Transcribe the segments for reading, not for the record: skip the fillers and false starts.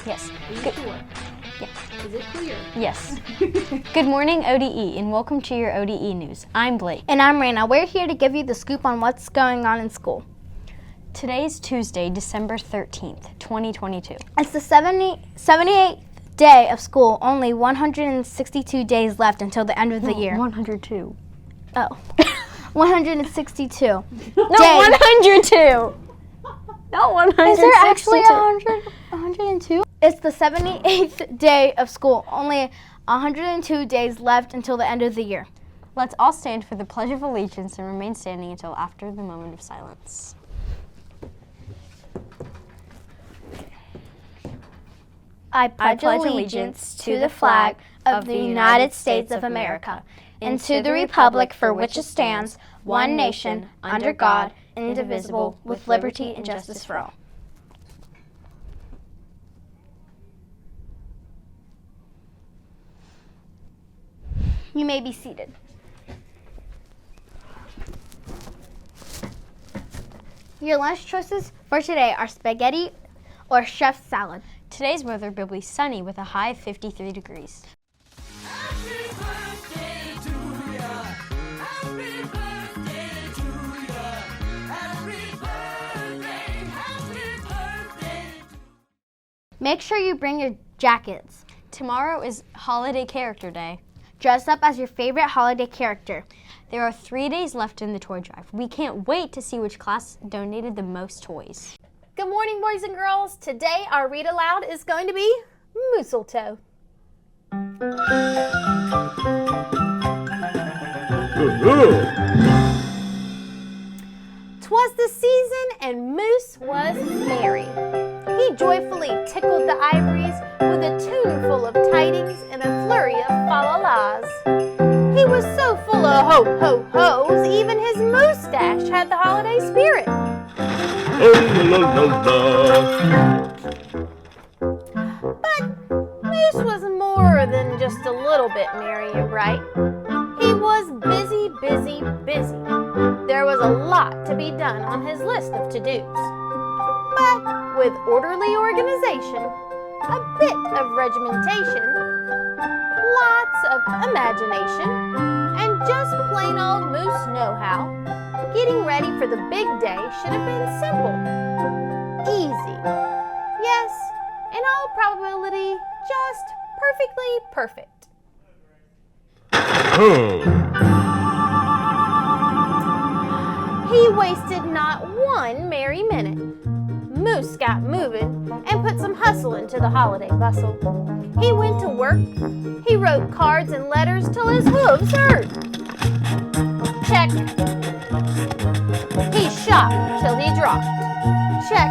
Yes. Are you sure? Yeah. Is it clear? Yes. Good morning, ODE, and welcome to your ODE News. I'm Blake. And I'm Raina. We're here to give you the scoop on what's going on in school. Today is Tuesday, December 13th, 2022. It's the 78th day of school, only 162 days left until the end of the year. 102. Oh. 162. No, 102! Not 162. Is there actually 102? It's the 78th day of school, only 102 days left until the end of the year. Let's all stand for the Pledge of Allegiance and remain standing until after the moment of silence. I pledge allegiance to the flag of the United States of America and to the republic for which it stands, one nation, under God, indivisible, with liberty and justice for all. You may be seated. Your lunch choices for today are spaghetti or chef's salad. Today's weather will be sunny with a high of 53 degrees. Happy birthday to ya. Happy birthday to ya. Happy birthday. Make sure you bring your jackets. Tomorrow is Holiday Character Day. Dress up as your favorite holiday character. There are 3 days left in the toy drive. We can't wait to see which class donated the most toys. Good morning, boys and girls. Today our read aloud is going to be Mistletoe. 'Twas the season and Moose was merry. He joyfully tickled the ivories with a tune full of tidings and a flurry of fa-la-las. He was so full of ho-ho-hos, even his mustache had the holiday spirit. But Moose was more than just a little bit merry and bright. He was busy, busy, busy. There was a lot to be done on his list of to-dos. But with orderly organization, a bit of regimentation, lots of imagination, and just plain old Moose know-how, getting ready for the big day should have been simple, easy, yes, in all probability, just perfectly perfect. He wasted not one merry minute. Moose got moving and put some hustle into the holiday bustle. He went to work. He wrote cards and letters till his hooves hurt. Check. He shopped till he dropped. Check.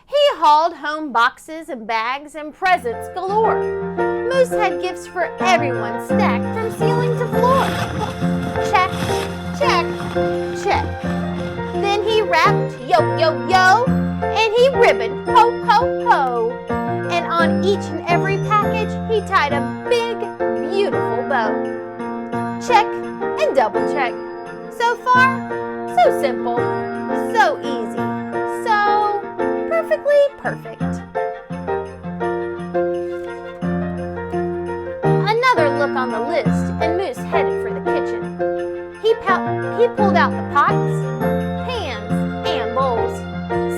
He hauled home boxes and bags and presents galore. Moose had gifts for everyone stacked from ceiling to floor. Check, check, check. Then he wrapped yo, yo, yo, and he ribboned ho, ho, ho. And on each and every package, he tied a big, beautiful bow. Check and double check. So far, so simple, so easy, so perfectly perfect. Another look on the list, and Moose headed for the kitchen. He pulled out the pots, pans, and bowls,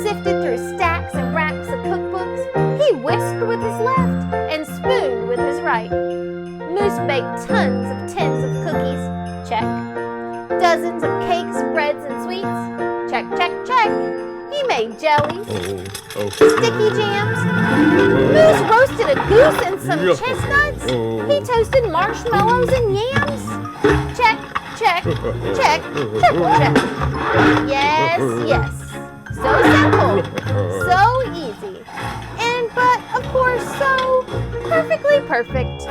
sifted through stacks and racks of cookbooks. He whisked with his left and spooned with his right. Moose baked tons of tins of cookies, check. Dozens of cakes, breads, and sweets, check, check, check. He made jellies, sticky jams. Moose roasted a goose and some chestnuts. He toasted marshmallows and yams. Check, check, check, triple check. Yes, yes. So simple, so easy, but of course so perfectly perfect.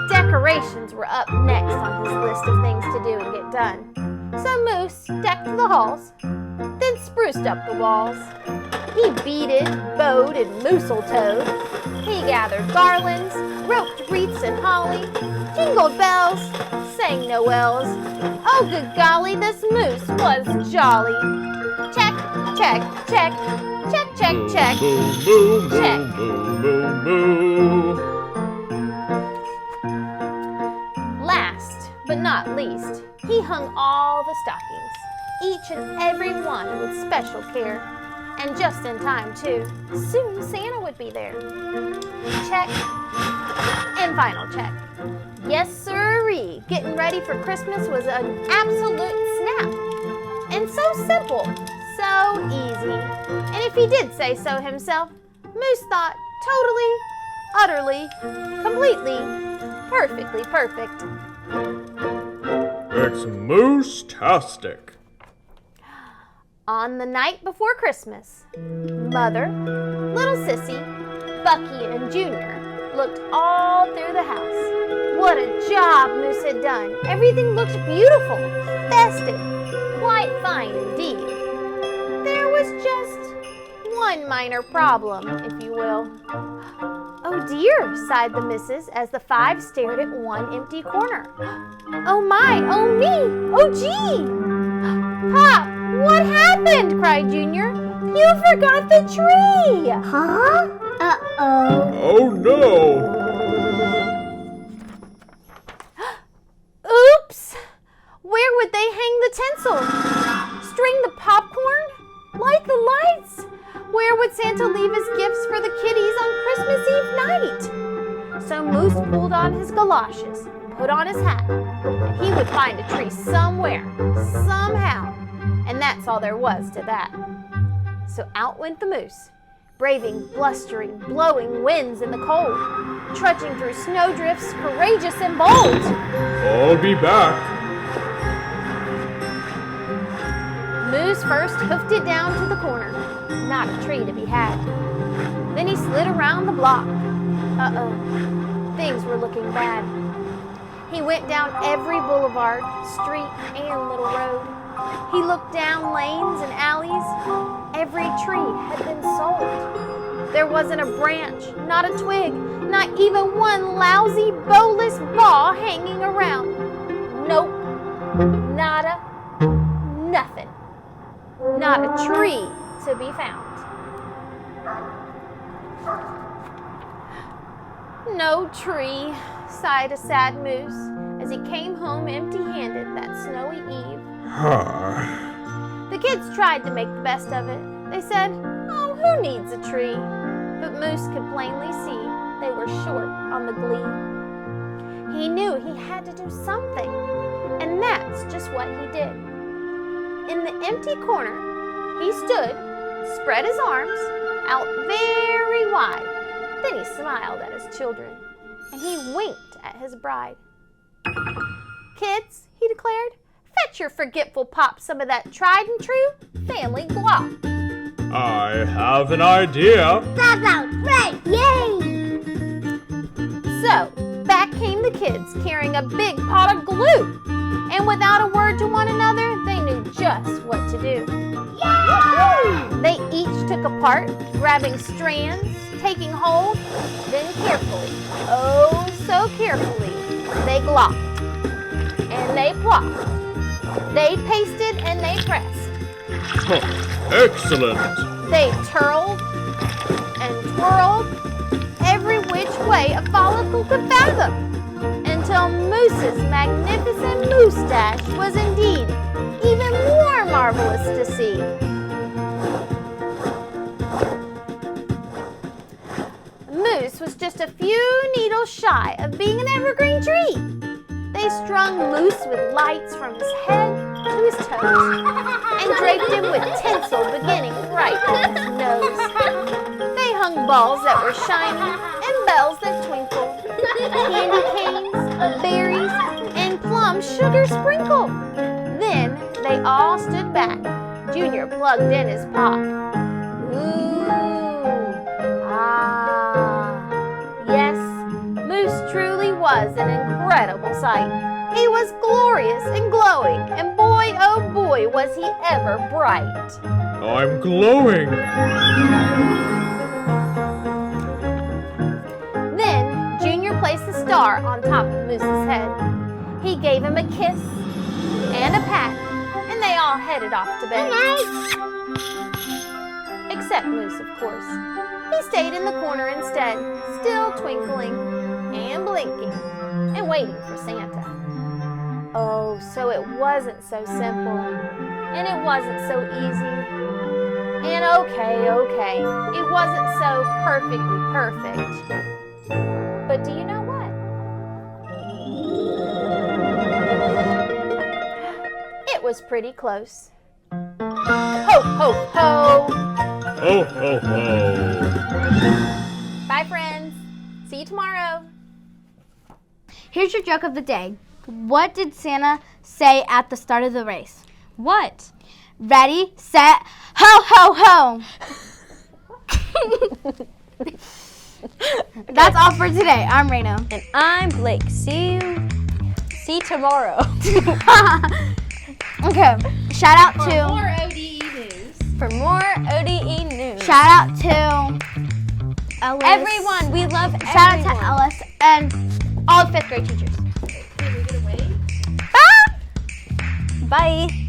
Decorations were up next on his list of things to do and get done. So Moose decked the halls, then spruced up the walls. He beaded, bowed, and moosel-toed. He gathered garlands, roped wreaths and holly, jingled bells, sang Noels. Oh, good golly, this moose was jolly. Check, check, check, check, check, check. Moo, moo, Check. moo, moo, moo, moo. Last but not least, he hung all the stockings, each and every one with special care. And just in time, too. Soon Santa would be there. Check and final check. Yes, sirree. Getting ready for Christmas was an absolute snap. And so simple, so easy. And if he did say so himself, Moose thought totally, utterly, completely, perfectly perfect. It's moose-tastic. On the night before Christmas, Mother, little Sissy, Bucky, and Junior looked all through the house. What a job Moose had done. Everything looked beautiful, festive, quite fine indeed. There was just one minor problem, if you will. Oh dear, sighed the missus as the five stared at one empty corner. Oh my, oh me, oh gee! Pop, what happened? Cried Junior. You forgot the tree! Huh? Uh-oh. Oh no! Oops! Where would they hang the tinsel? String the popcorn? Light the lights? Where would Santa leave his gifts for the kiddies on Christmas Eve night? So Moose pulled on his galoshes, put on his hat. He would find a tree somewhere, somehow. And that's all there was to that. So out went the Moose, braving blustering, blowing winds in the cold, trudging through snowdrifts, courageous and bold. I'll be back. Moose first hoofed it down to the corner. Not a tree to be had. Then he slid around the block. Uh-oh. Things were looking bad. He went down every boulevard, street, and little road. He looked down lanes and alleys. Every tree had been sold. There wasn't a branch, not a twig, not even one lousy, bowless ball hanging around. Nope. Nada. Nothing. Not a tree to be found. No tree, sighed a sad Moose as he came home empty-handed that snowy eve. The kids tried to make the best of it. They said, "Oh, who needs a tree?" But Moose could plainly see they were short on the glee. He knew he had to do something, and that's just what he did. In the empty corner, he stood, spread his arms out very wide. Then he smiled at his children, and he winked at his bride. "Kids," he declared, "fetch your forgetful pop some of that tried and true family guap." I have an idea. That sounds great! Yay! So, back came the kids carrying a big pot of glue. And without a word to one another, they knew just what to do. They each took a part, grabbing strands, taking hold, then carefully, oh so carefully, they glopped, and they plopped, they pasted and they pressed, Excellent. they twirled and twirled, every which way a follicle could fathom, until Moose's magnificent moustache was indeed even more marvelous to see. Moose was just a few needles shy of being an evergreen tree. They strung Moose with lights from his head to his toes and draped him with tinsel beginning right on his nose. They hung balls that were shiny and bells that twinkled, candy canes, berries, and plum sugar sprinkle. Then they all stood back. Junior plugged in his pop. Ooh, ah, yes, Moose truly was an incredible sight. He was glorious and glowing, and boy, oh boy, was he ever bright. I'm glowing. Then Junior placed the star on top of Moose's head. He gave him a kiss and a pat, and they all headed off to bed. Except Moose, of course. He stayed in the corner instead, still twinkling and blinking and waiting for Santa. Oh, so it wasn't so simple, and it wasn't so easy. And okay, it wasn't so perfectly perfect. But do you know what? It was pretty close. Ho, ho, ho! Ho, ho, ho. Bye, friends. See you tomorrow. Here's your joke of the day. What did Santa say at the start of the race? What? Ready, set, ho, ho, ho. That's all for today. I'm Reno. And I'm Blake. See you tomorrow. Okay. Shout out to More ODE news. For more ODE news. shout out to Ellis. Everyone, we love everyone. Shout out to Ellis and all the 5th grade teachers. Can we get away? Bye.